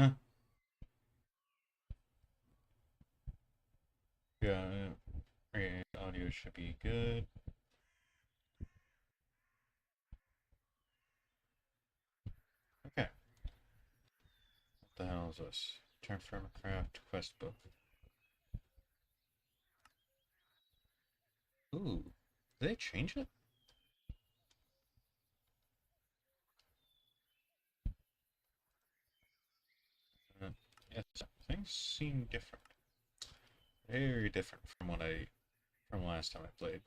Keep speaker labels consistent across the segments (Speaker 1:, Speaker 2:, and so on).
Speaker 1: Huh? Yeah, okay, audio should be good. Okay, what the hell is this? Turn from craft quest book. Ooh, did they change it? Yes, things seem different. Very different from from last time I played.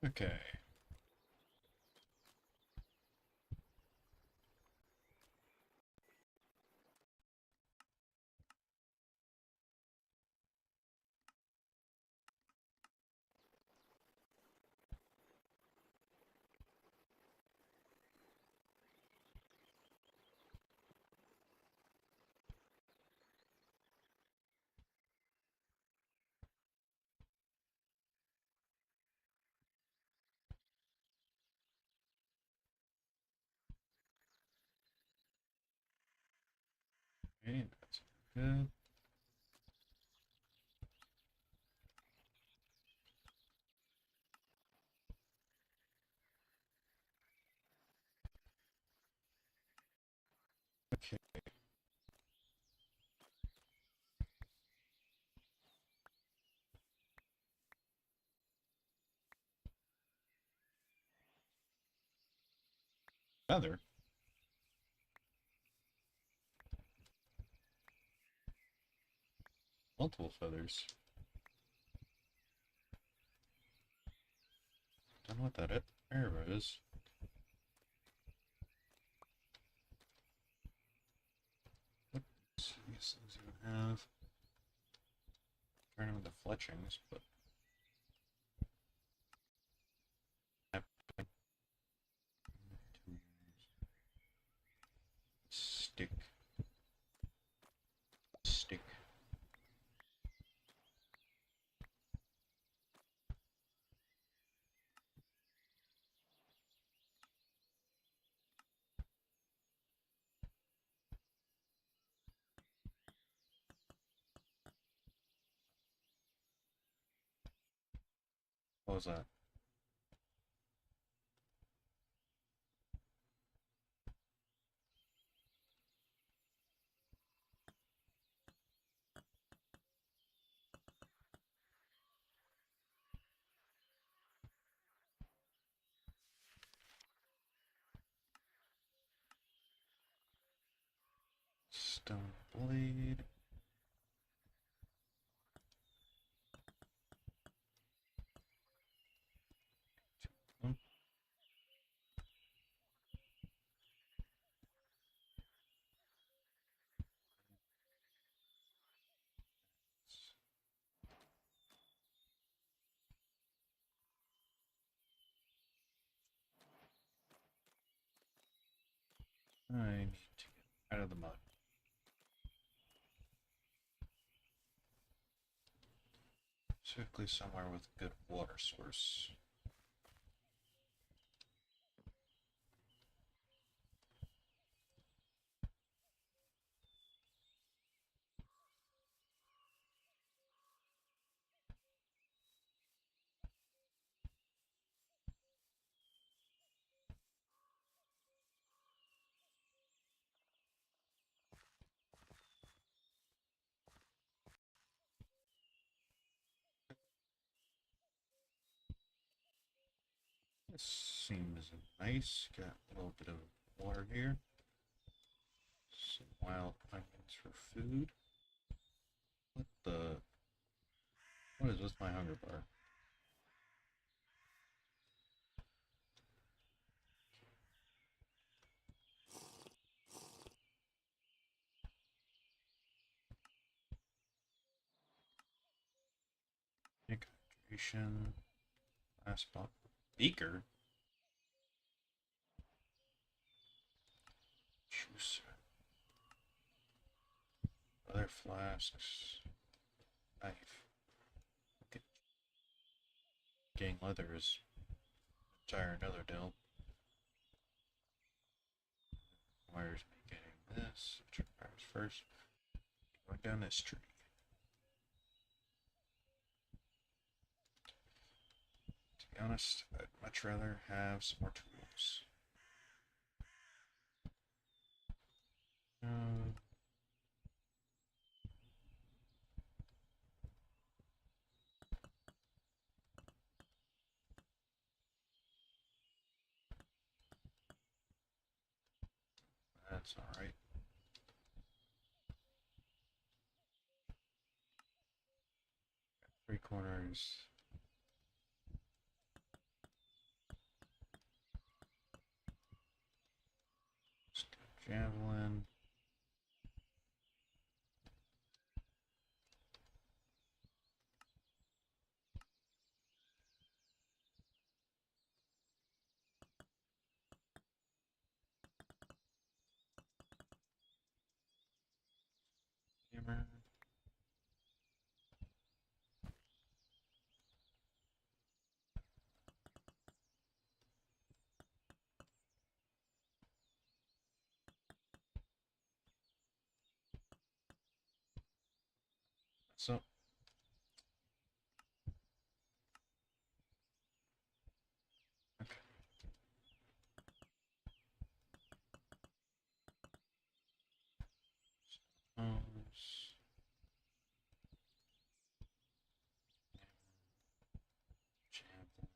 Speaker 1: Okay. Okay, that's good. Okay. Feather? Multiple feathers. Don't know what that arrow is. What these things even have? Turn with the fletchings, but stick, stick. What was that? Stone blade. Hmm. I need to get out of the mud. Specifically somewhere with good water source. This seems nice. Got a little bit of water here. Some wild onions for food. What the? What is with my hunger bar? Hydration. Last spot. Beaker. Juicer. Other flasks. Knife. Okay. Getting leather is entire another deal. Wires me getting this. Which requires first. Going down this tree. To be honest, I'd much rather have some more tools. That's alright. Three corners. Javelin. Hammer. So, okay. Stones. Javelin.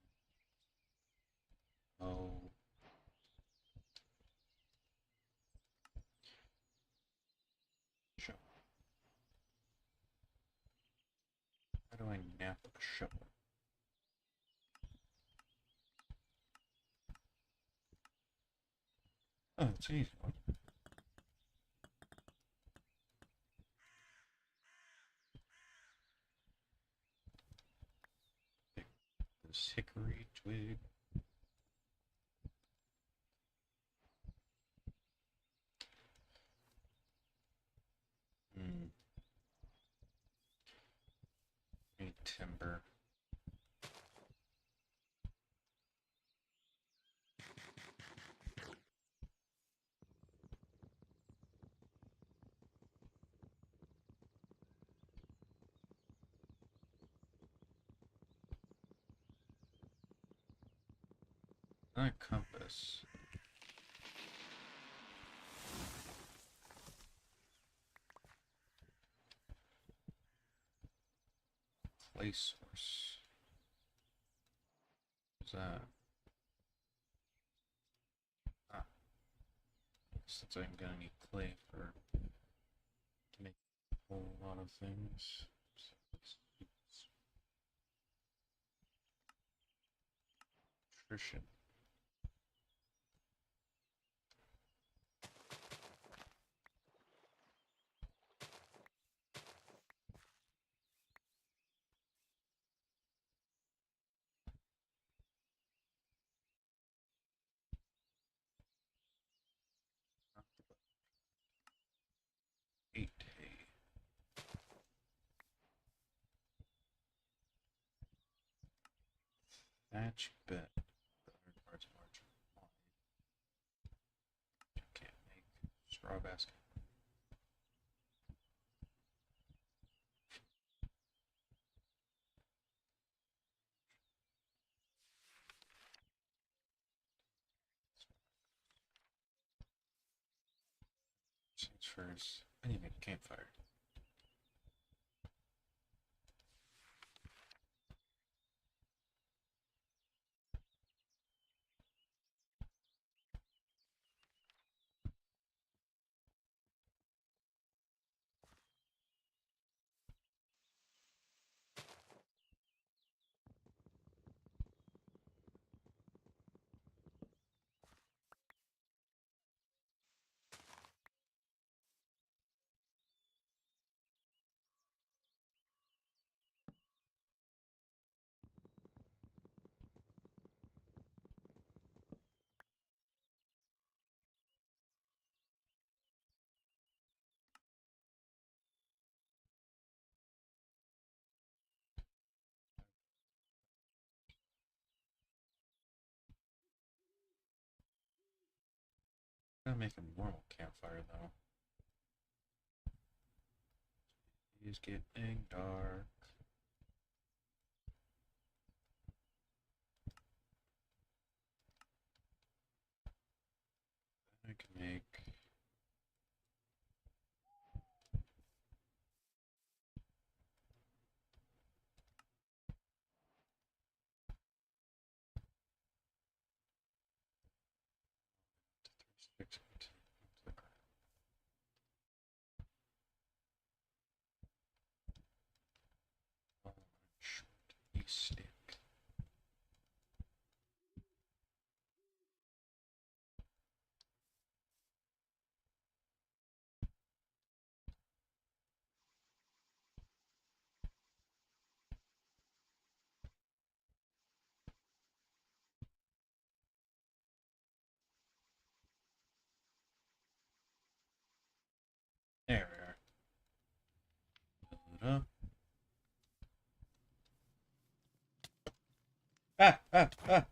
Speaker 1: Oh. Shovel. How do I nap a shovel? Oh, it's an easy one. Pick this hickory twig. Need timber. Not a compass. Clay source. What's that? Ah, since I'm gonna need clay for to make a whole lot of things. So nutrition. Eight hay. Thatch bed. The other parts larger. Can't make straw basket. Since first, I need to make a campfire. Gotta make a normal campfire though. It's getting dark. I can make six short stick. There we are. Build it up. Ah, ah, ah!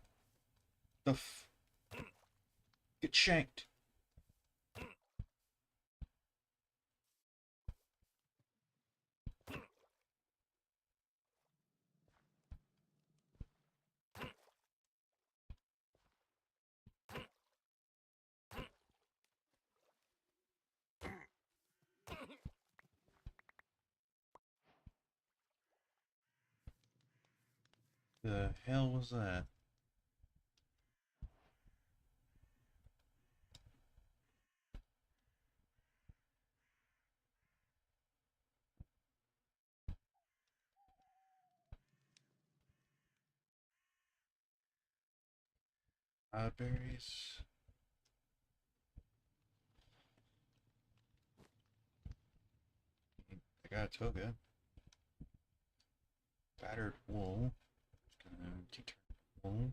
Speaker 1: The get shanked. The hell was that? Berries. I got a toga. Battered wool. Determined wool.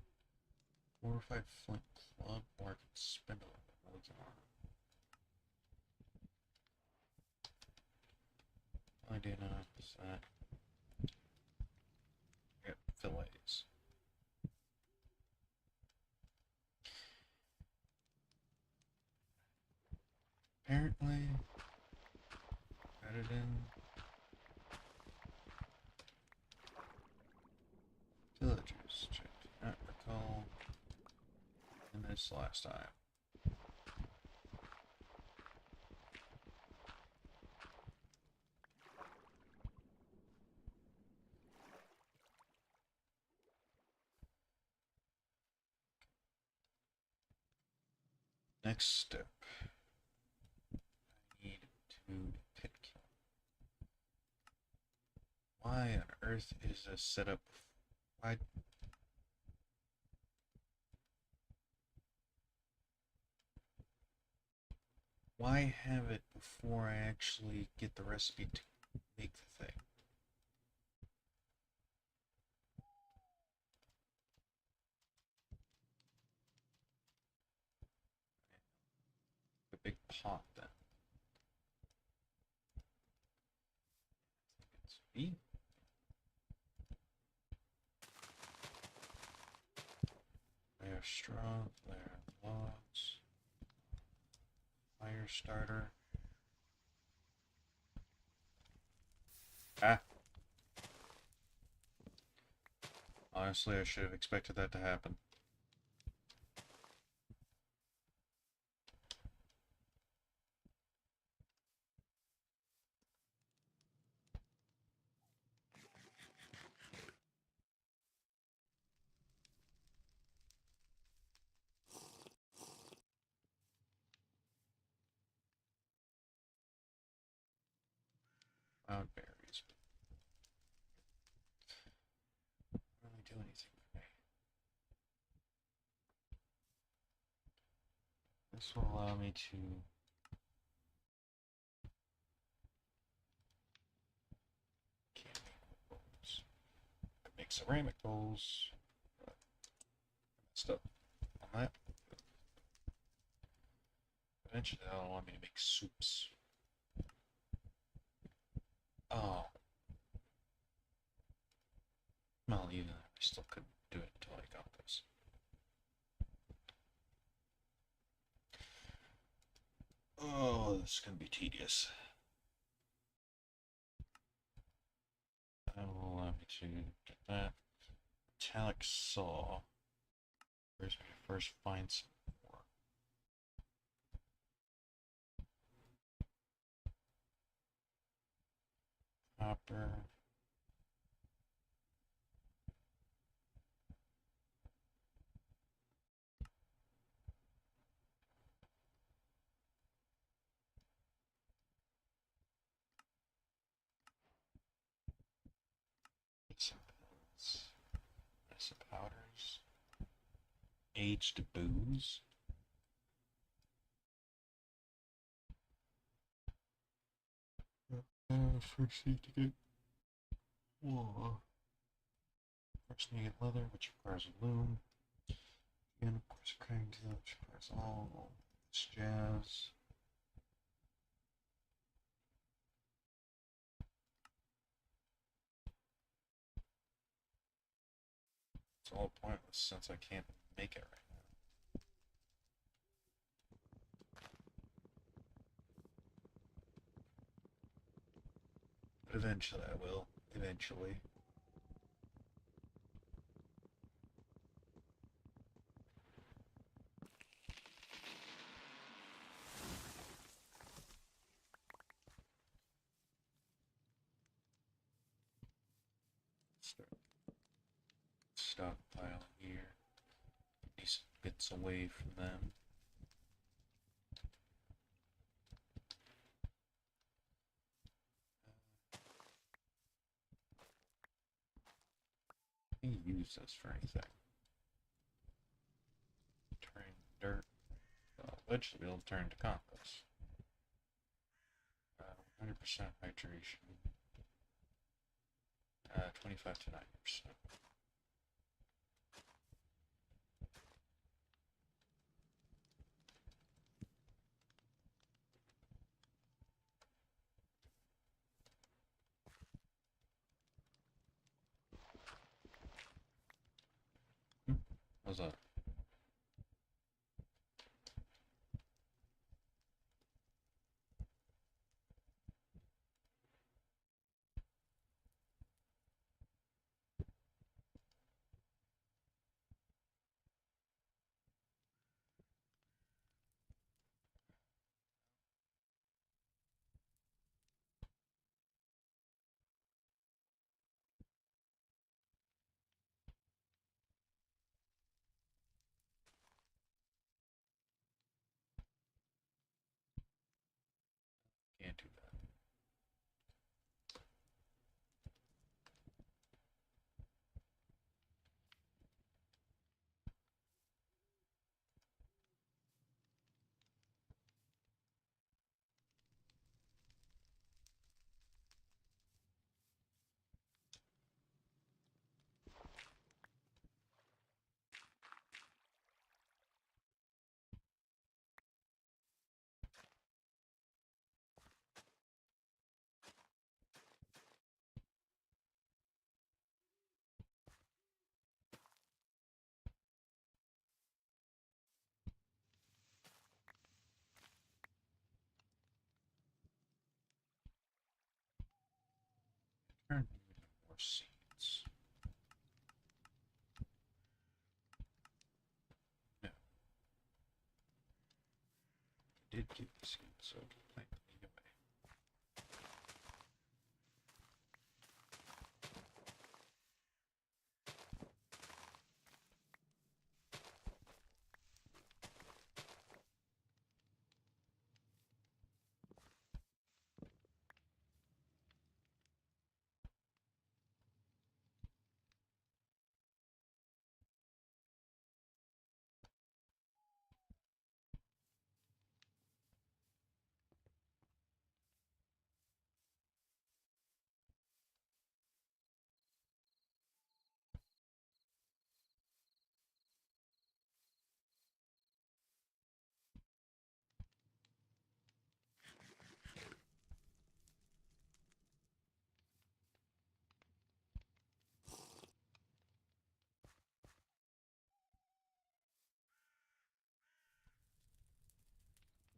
Speaker 1: 4 or 5 flint club, or I can spend a little bit more. I do not that. Yep, fillets. Apparently, got it in villagers. Check. Do not recall in this last time. Next step. I need to pit kill. Why on earth is this set up? Why have it before I actually get the recipe to make the thing? A big pot then. I think it's B. Layer straw, layer logs, fire starter. Ah! Honestly, I should have expected that to happen. Wild berries. Don't really do anything today. This will allow me to can't make bowls. I make ceramic bowls. But I messed up on that. Eventually, they'll want me to make soups. Oh. Well, even I still couldn't do it until I got this. this is going to be tedious. That will allow me to get that. Metallic saw. First, we first find some more. Copper. Some pills. Some powders. Aged booze. First need to get wool. First need to get leather, which requires a loom. And of course, cutting to which requires all this jazz. It's all pointless since I can't make it right now. But eventually I will. Eventually. Start stockpile here. These bits away from them. I can use this for anything. Turn dirt. Eventually be able to turn to compost. 100% hydration. 25 to 90%. How's that? Can't do that. Turn more seeds. No. I did give the seeds, so I can plant them either way.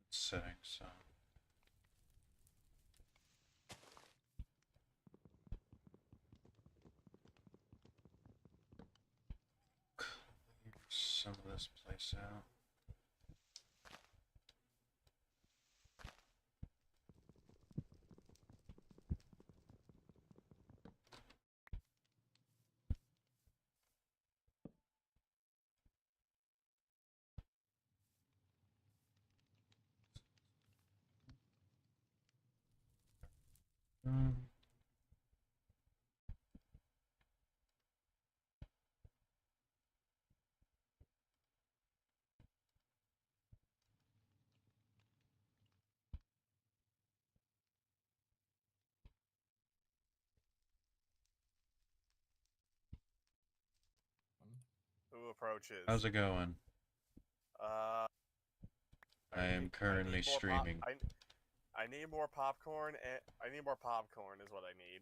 Speaker 1: Setting sun. place out. Um,
Speaker 2: Who approaches?
Speaker 1: how's it going?
Speaker 2: Uh,
Speaker 1: I am
Speaker 2: I need
Speaker 1: currently
Speaker 2: more pop.
Speaker 1: streaming.
Speaker 2: I need more popcorn, and I need more popcorn is what I need.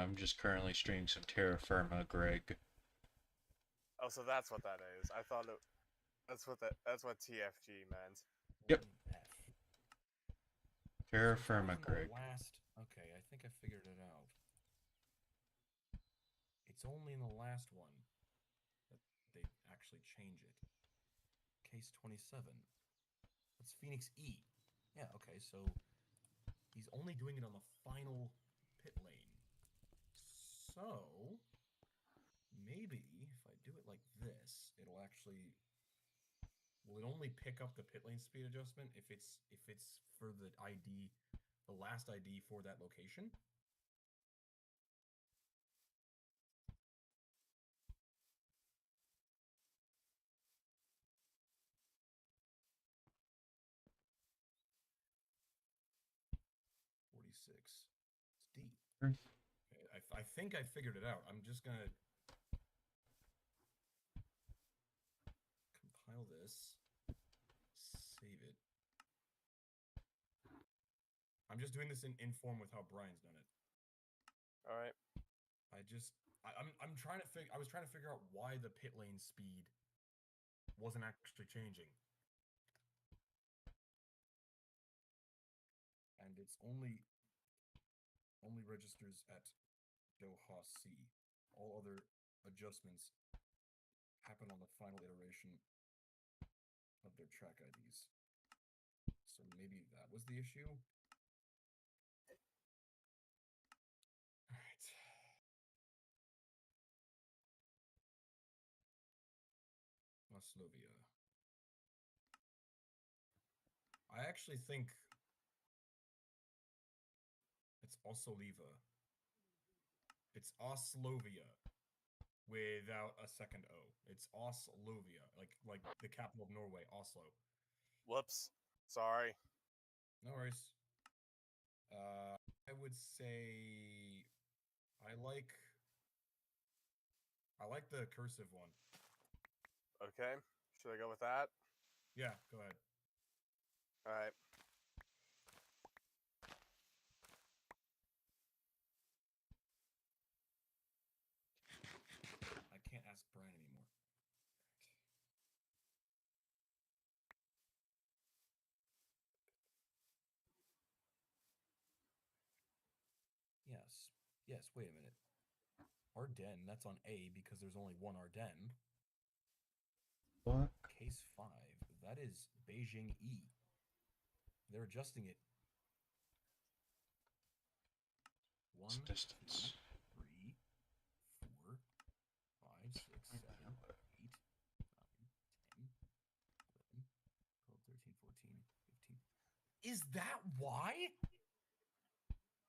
Speaker 1: I'm just currently streaming some terra firma, Greg.
Speaker 2: Oh, so that's what that is. I thought that's what TFG meant.
Speaker 1: Yep,
Speaker 3: F.
Speaker 1: terra
Speaker 3: So that was
Speaker 1: firma,
Speaker 3: in
Speaker 1: Greg.
Speaker 3: the last. Okay, I think I figured it out. It's only in the last one that they actually change it. Case 27. That's Phoenix E. Yeah, okay, so he's only doing it on the final pit lane. So maybe if I do it like this, it'll actually will it only pick up the pit lane speed adjustment if it's for the ID, the last ID for that location? It's D. I think I figured it out. I'm just gonna compile this, save it. I'm just doing this in form with how Brian's done it.
Speaker 2: All right.
Speaker 3: I'm trying to I was trying to figure out why the pit lane speed wasn't actually changing. And it's only registers at Doha C. All other adjustments happen on the final iteration of their track IDs. So maybe that was the issue. All right. Oslovia. I actually think it's Osoliva. It's Oslovia without a second O. It's Oslovia, like the capital of Norway, Oslo.
Speaker 2: Whoops. Sorry.
Speaker 3: No worries. I would say I like the cursive one.
Speaker 2: Okay. Should I go with that?
Speaker 3: Yeah, go ahead.
Speaker 2: All right.
Speaker 3: I can't ask Brian anymore. Yes. Yes, wait a minute. Ardennes, that's on A because there's only one Ardennes.
Speaker 1: What?
Speaker 3: Case 5, that is Beijing E. They're adjusting it.
Speaker 1: It's
Speaker 3: 1, 2,
Speaker 1: distance.
Speaker 3: 3, 4, 5, 6, 7, 8, 9, 10, 11, 12, 13, 14, 15. Is that why?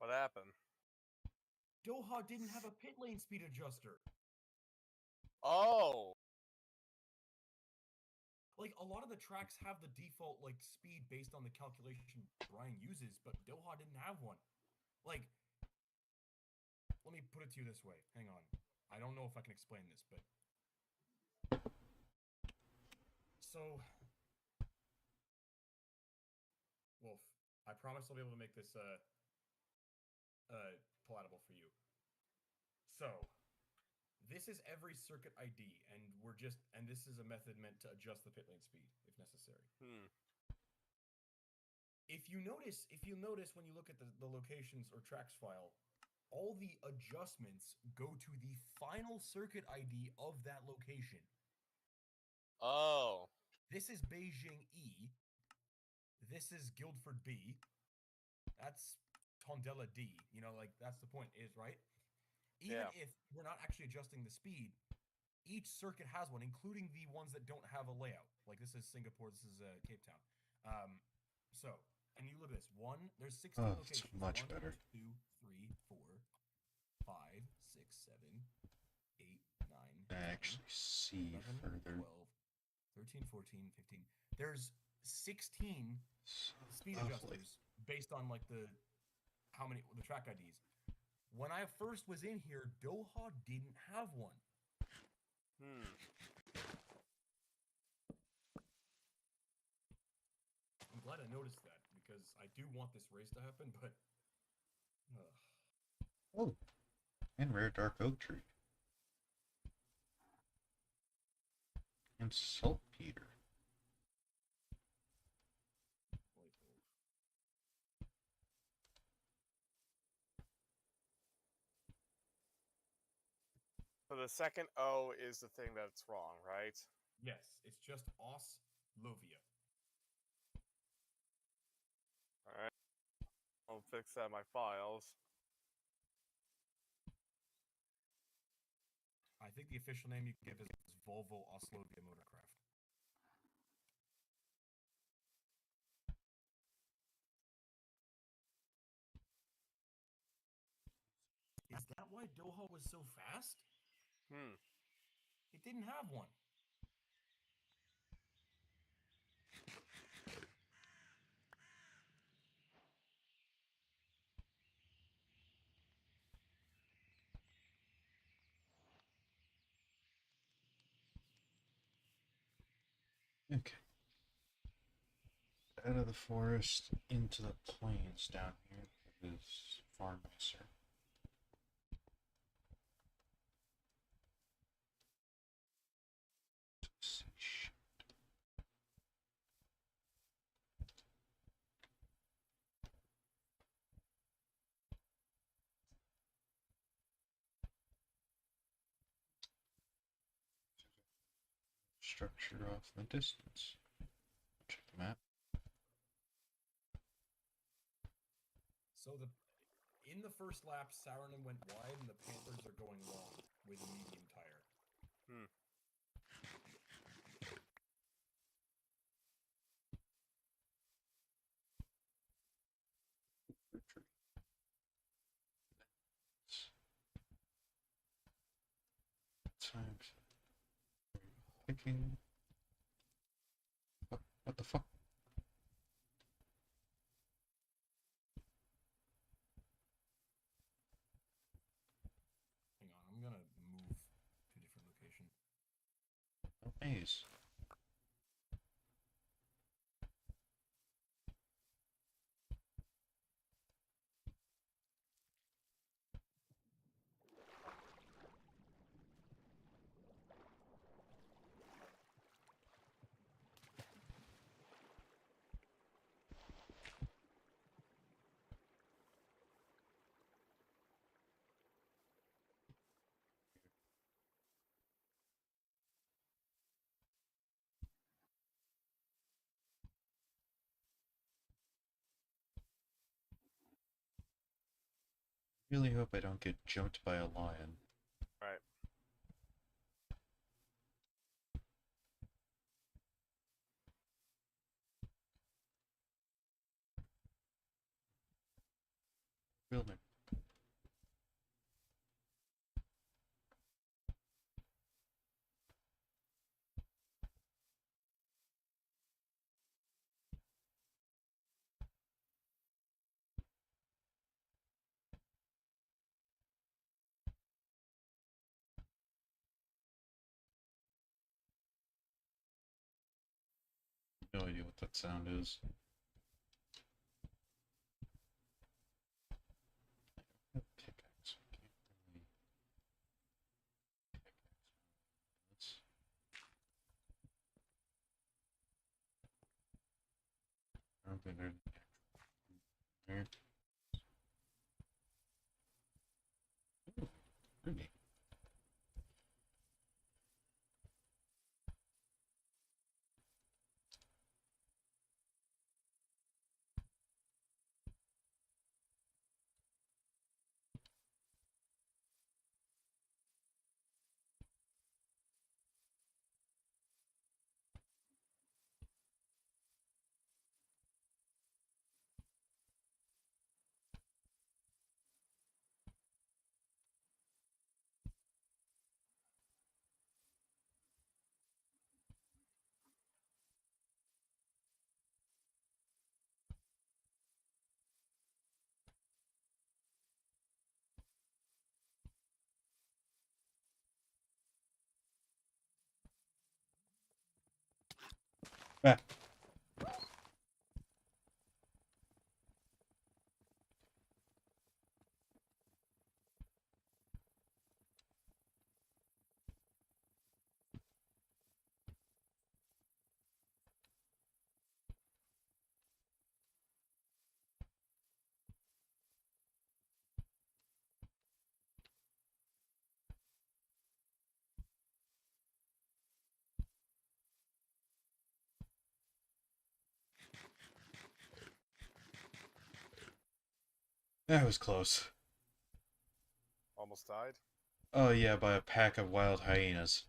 Speaker 2: What happened?
Speaker 3: Doha didn't have a pit lane speed adjuster.
Speaker 2: Oh.
Speaker 3: Like, a lot of the tracks have the default, like, speed based on the calculation Brian uses, but Doha didn't have one. Like, let me put it to you this way. Hang on. I don't know if I can explain this, but... So... Wolf, I promise I'll be able to make this, palatable for you. So... This is every circuit ID, and this is a method meant to adjust the pit lane speed, if necessary. If you notice when you look at the locations or tracks file, all the adjustments go to the final circuit ID of that location.
Speaker 2: Oh.
Speaker 3: This is Beijing E. This is Guildford B. That's Tondela D. You know, like that's the point, is right? Even
Speaker 2: Yeah.
Speaker 3: if we're not actually adjusting the speed, each circuit has one, including the ones that don't have a layout. Like this is Singapore, this is Cape Town. So, and you look at this. There's 16
Speaker 1: Oh, it's
Speaker 3: locations.
Speaker 1: much
Speaker 3: 1,
Speaker 1: better.
Speaker 3: 2, 3, 4, 5, 6, 7, 8, 9,
Speaker 1: I
Speaker 3: 10,
Speaker 1: actually see
Speaker 3: 11,
Speaker 1: further.
Speaker 3: 12, 13, 14, 15. There's 16
Speaker 1: So
Speaker 3: speed
Speaker 1: lovely.
Speaker 3: adjusters based on like the track IDs. When I first was in here, Doha didn't have one.
Speaker 2: Hmm.
Speaker 3: I'm glad I noticed that because I do want this race to happen, but
Speaker 1: Oh, and rare dark oak tree. And saltpeter.
Speaker 2: So the second O is the thing that's wrong, right?
Speaker 3: yes, it's just Oslovia.
Speaker 2: Alright. I'll fix that in my files.
Speaker 3: I think the official name you can give is Volvo Oslovia Motorcraft. Is that why Doha was so fast?
Speaker 2: Hmm.
Speaker 3: It didn't have one.
Speaker 1: Okay. Out of the forest into the plains down here. It is far nicer. Structure off in the distance. Check the map.
Speaker 3: So in the first lap, Saarinen went wide, and the Panthers are going long with a medium tire.
Speaker 2: Hmm.
Speaker 1: Retreat. Time picking. What the fuck?
Speaker 3: Hang on, I'm gonna move to a different location.
Speaker 1: Oh, maze. Really hope I don't get jumped by a lion.
Speaker 2: Right.
Speaker 1: Building. No idea what that sound is. Pickaxe. I can't really pickaxe. I don't think there's there. Ooh, ruby. Ah, that was close.
Speaker 2: Almost died.
Speaker 1: Oh yeah, by a pack of wild hyenas.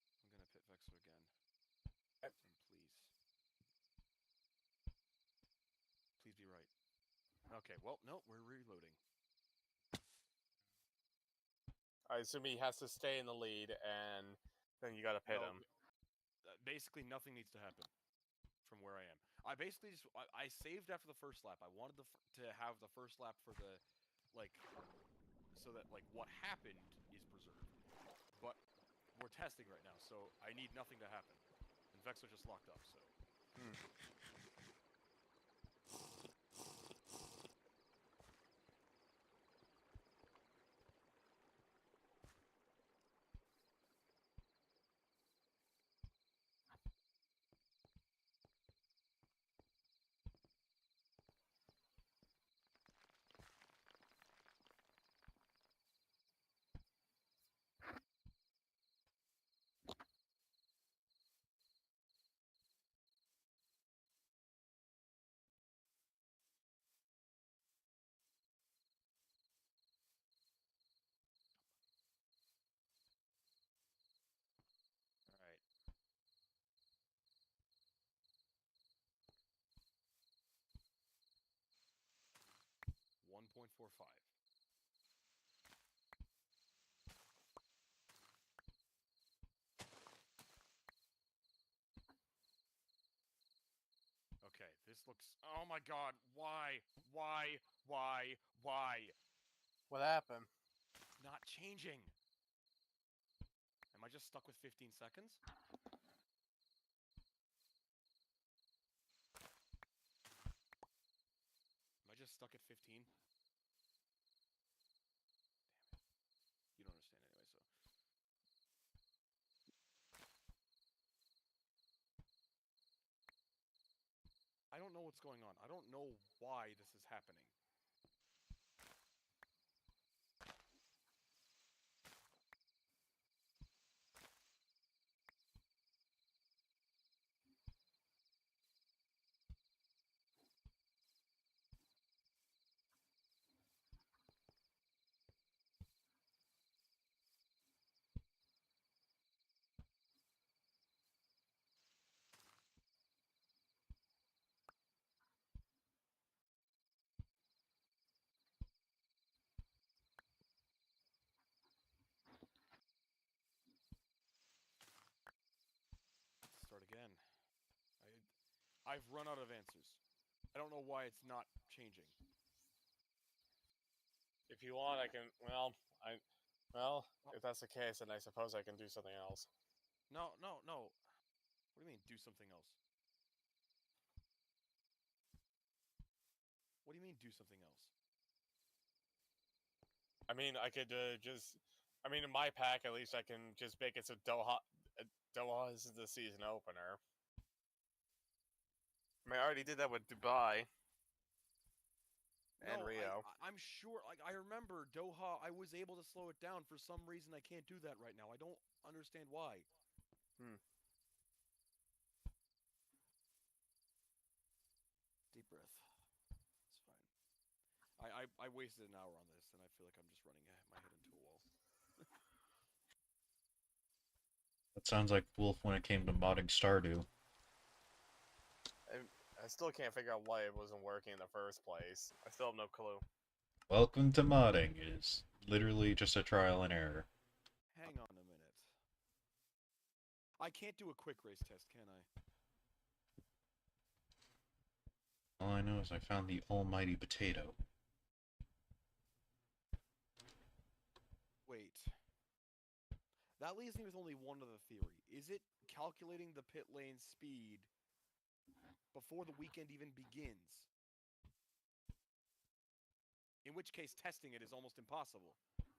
Speaker 4: I'm gonna pit Vexo again.
Speaker 2: Yep.
Speaker 4: And please be right. Okay, well, no, we're reloading.
Speaker 2: I assume he has to stay in the lead, and then you gotta pit
Speaker 4: No,
Speaker 2: him.
Speaker 4: basically nothing needs to happen from where I am. I basically just I saved after the first lap. I wanted to have the first lap for the like so that like what happened is preserved. But we're testing right now, so I need nothing to happen. And Vexo just locked up, so. 4, 5. Okay, this looks... Oh my god, why? Why? Why? Why?
Speaker 2: What happened?
Speaker 4: It's not changing. Am I just stuck with 15 seconds? Am I just stuck at 15? Damn it. You don't understand anyway, so... I don't know what's going on. I don't know why this is happening. Let's start again. I've run out of answers. I don't know why it's not changing.
Speaker 2: If you want, I can. Well, if that's the case, then I suppose I can do something else.
Speaker 4: No, no, no. What do you mean, do something else? What do you mean, do something else?
Speaker 2: I mean, I could just. I mean, in my pack, at least I can just make it so Doha is the season opener. I mean, I already did that with Dubai and
Speaker 4: No,
Speaker 2: Rio.
Speaker 4: I'm sure. Like, I remember Doha. I was able to slow it down. For some reason, I can't do that right now. I don't understand why. Deep breath. It's fine. I wasted an hour on this, and I feel like I'm just running my head into a wall.
Speaker 1: That sounds like Wolf when it came to modding Stardew.
Speaker 2: I still can't figure out why it wasn't working in the first place. I still have no clue.
Speaker 1: Welcome to modding. It is literally just a trial and error.
Speaker 4: Hang on a minute. I can't do a quick race test, can I?
Speaker 1: All I know is I found the almighty potato.
Speaker 4: Wait. That leaves me with only one other theory. Is it calculating the pit lane speed before the weekend even begins? In which case, testing it is almost impossible. You don't understand.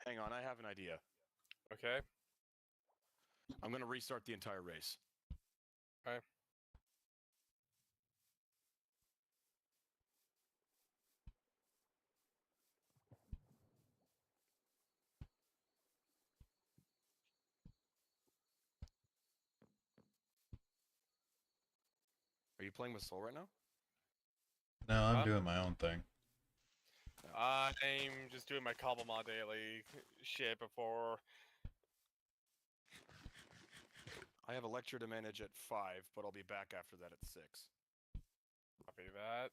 Speaker 4: Hang on, I have an idea.
Speaker 2: Okay.
Speaker 4: I'm gonna restart the entire race.
Speaker 2: Okay.
Speaker 4: Are you playing with Soul right now?
Speaker 1: No, I'm
Speaker 2: Huh?
Speaker 1: doing my own thing.
Speaker 2: I'm just doing my Cobblemon daily shit before.
Speaker 4: I have a lecture to manage at 5, but I'll be back after that at 6.
Speaker 2: Copy that.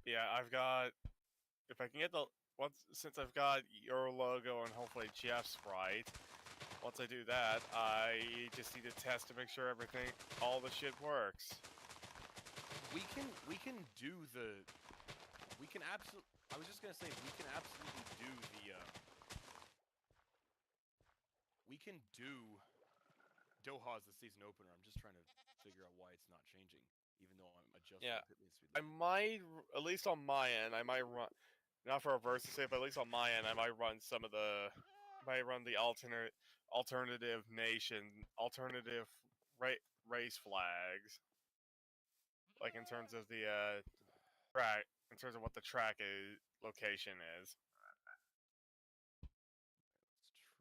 Speaker 2: Yeah, I've got. If I can get the since I've got your logo and hopefully Jeff's right. Once I do that, I just need to test to make sure all the shit works.
Speaker 4: We can do the. We can absolutely. I was just gonna say we can absolutely do the. We can do Doha as the season opener. I'm just trying to figure out why it's not changing, even though I'm adjusting
Speaker 2: Yeah,
Speaker 4: the hit speed.
Speaker 2: I might, at least on my end, I might run. Not for a verse to say, but at least on my end, I might run some of the. Might run the alternative race flags. Like in terms of the track, in terms of what the location is.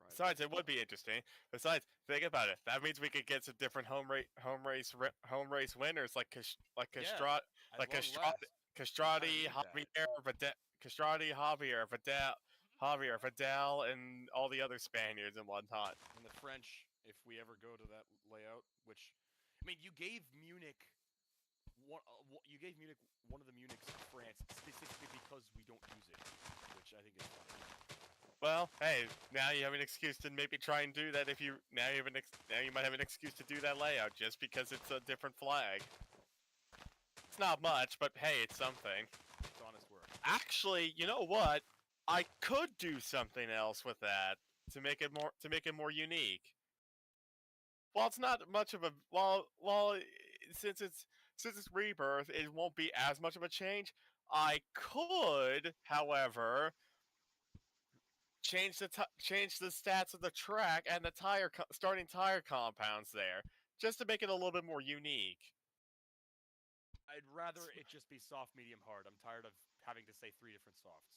Speaker 4: Let's try.
Speaker 2: Besides, it would be interesting. Besides, think about it. That means we could get some different home race winners like
Speaker 4: Yeah,
Speaker 2: Castrati,
Speaker 4: need that.
Speaker 2: Javier, Vidal, and all the other Spaniards and whatnot.
Speaker 4: And the French, if we ever go to that layout, which, I mean, you gave Munich one of the Munichs to France specifically because we don't use it, which I think is funny.
Speaker 2: Well, hey, now you have an excuse to maybe try and do that. Now you might have an excuse to do that layout just because it's a different flag. It's not much, but hey, it's something.
Speaker 4: It's honest work.
Speaker 2: Actually, you know what? I could do something else with that to make it more unique. While it's not much of a since it's rebirth, it won't be as much of a change. I could, however, change the stats of the track and the starting tire compounds there, just to make it a little bit more unique.
Speaker 4: I'd rather it just be soft, medium, hard. I'm tired of having to say 3 different softs.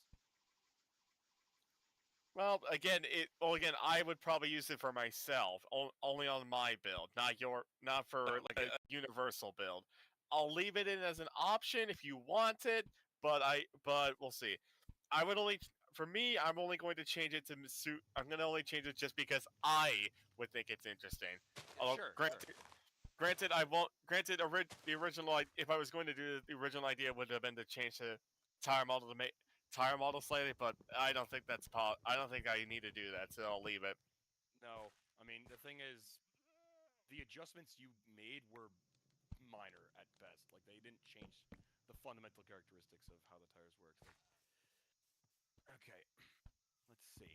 Speaker 2: Well, again, I would probably use it for myself, only on my build, not for like a universal build. I'll leave it in as an option if you want it, but we'll see. I'm only going to change it to suit. I'm going to only change it just because I would think it's interesting. Although, granted, I won't. Granted, the original. If I was going to do the original idea, would have been to change the tire model slightly, but I don't think I don't think I need to do that, so I'll leave it.
Speaker 4: No, I mean the thing is, the adjustments you made were minor at best. Like they didn't change the fundamental characteristics of how the tires work. Okay, let's see.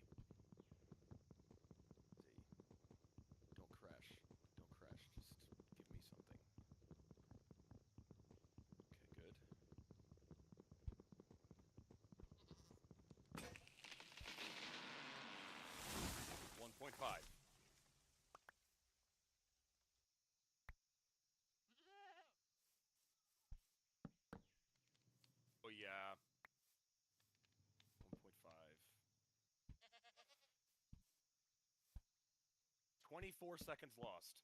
Speaker 4: Don't crash. Don't crash. Just give me something. Okay, good. 1.5. Oh yeah. 1.5. 24 seconds lost.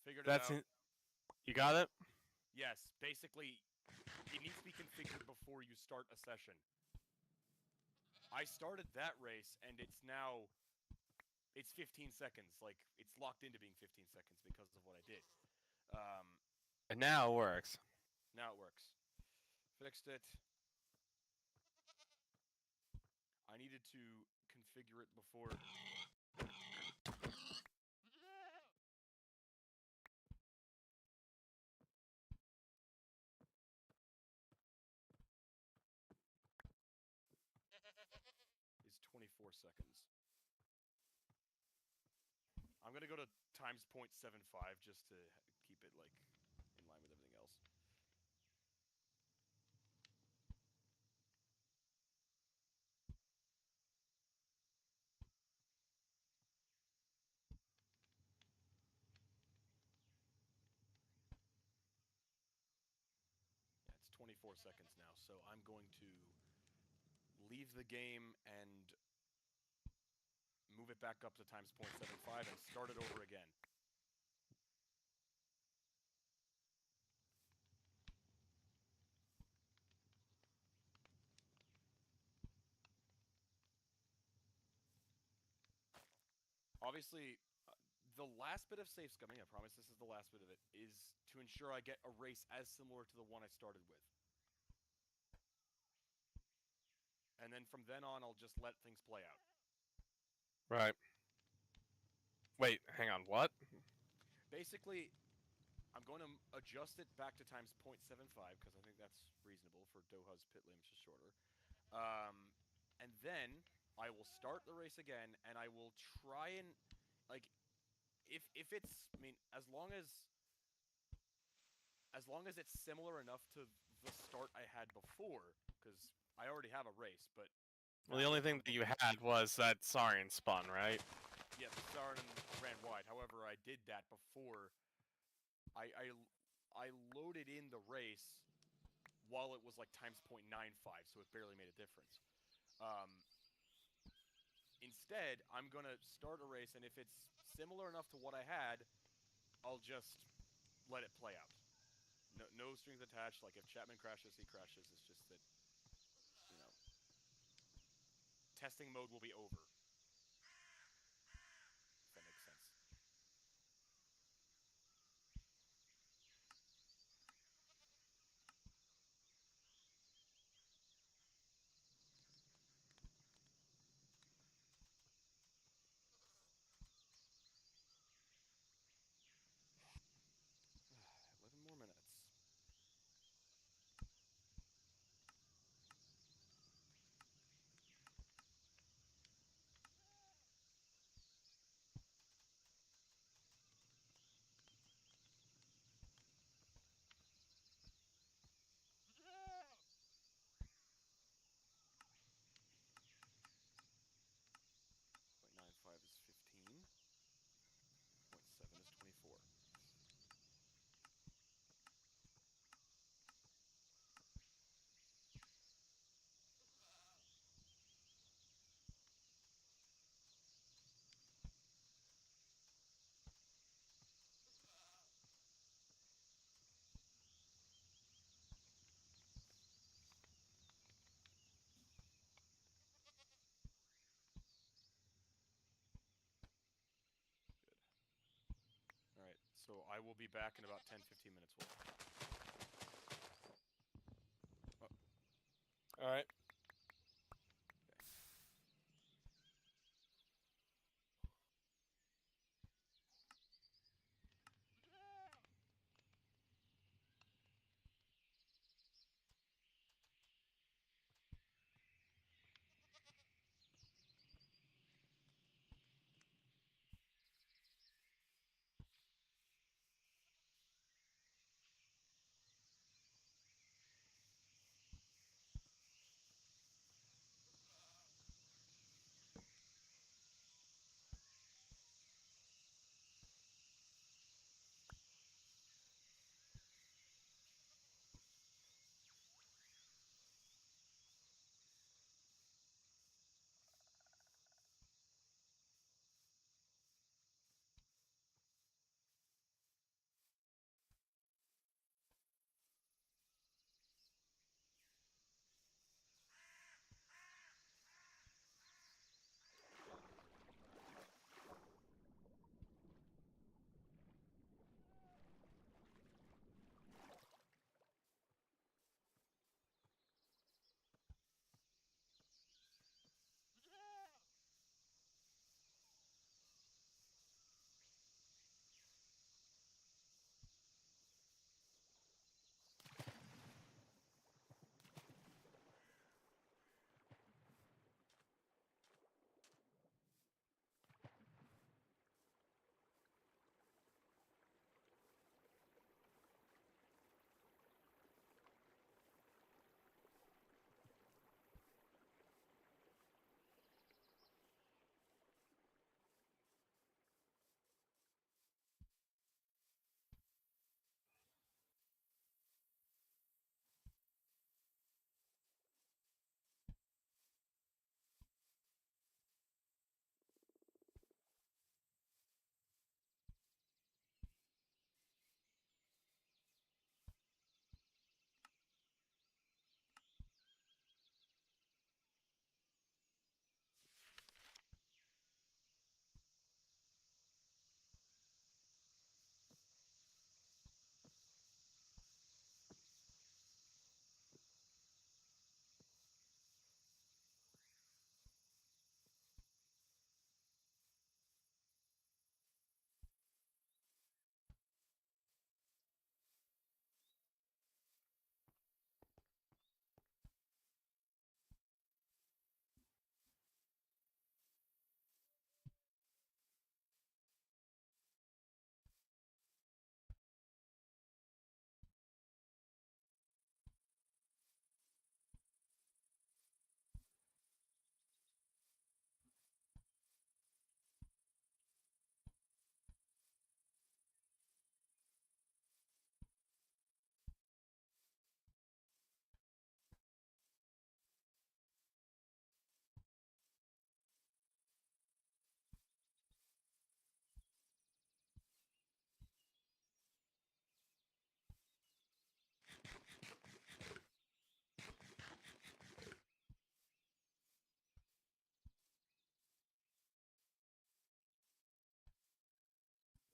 Speaker 4: Figured it out.
Speaker 2: You got it?
Speaker 4: Yes, basically, it needs to be configured before you start a session. I started that race, and it's 15 seconds. Like, it's locked into being 15 seconds because of what I did.
Speaker 2: And now it works.
Speaker 4: Now it works. Fixed it. I needed to configure it before. Is 24 seconds. I'm gonna go to times 0.75 just to keep it like in line with everything else. 34 seconds now, so I'm going to leave the game and move it back up to times 0.75 and start it over again. Obviously, the last bit of safe scumming, I promise this is the last bit of it, is to ensure I get a race as similar to the one I started with. And then from then on, I'll just let things play out.
Speaker 2: Right. Wait, hang on, what?
Speaker 4: Basically, I'm going to adjust it back to times 0.75, because I think that's reasonable for Doha's pit lane, which is shorter. And then I will start the race again, and I will try and, like, if it's, I mean, as long as it's similar enough to the start I had before, because I already have a race, but...
Speaker 2: Well, the only thing that you had was that Saurian spawn, right?
Speaker 4: Yeah, the Saurian ran wide. However, I did that before. I loaded in the race while it was like times 0.95, so it barely made a difference. Instead, I'm going to start a race, and if it's similar enough to what I had, I'll just let it play out. No strings attached. Like, if Chapman crashes, he crashes. It's just that, you know, testing mode will be over. If that makes sense. More minutes. .95 is 15. 0.7 is 24. Alright, so I will be back in about 10-15 minutes.
Speaker 2: Alright.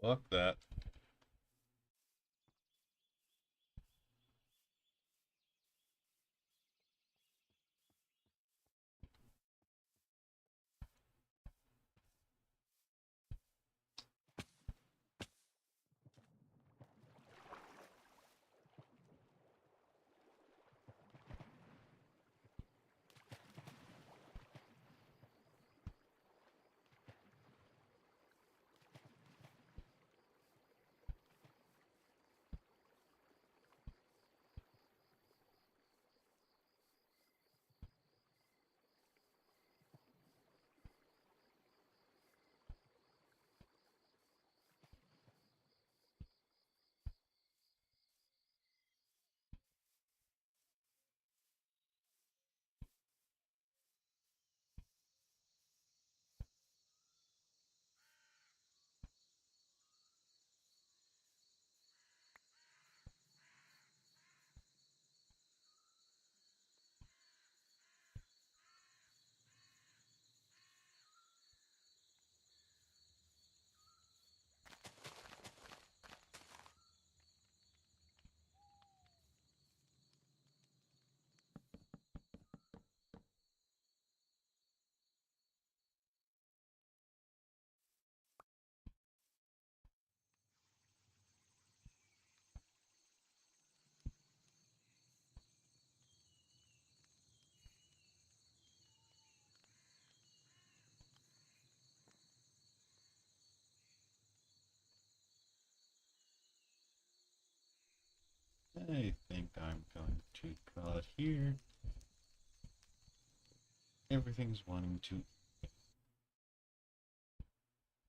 Speaker 1: Fuck that. I think I'm going to call it here. Everything's wanting to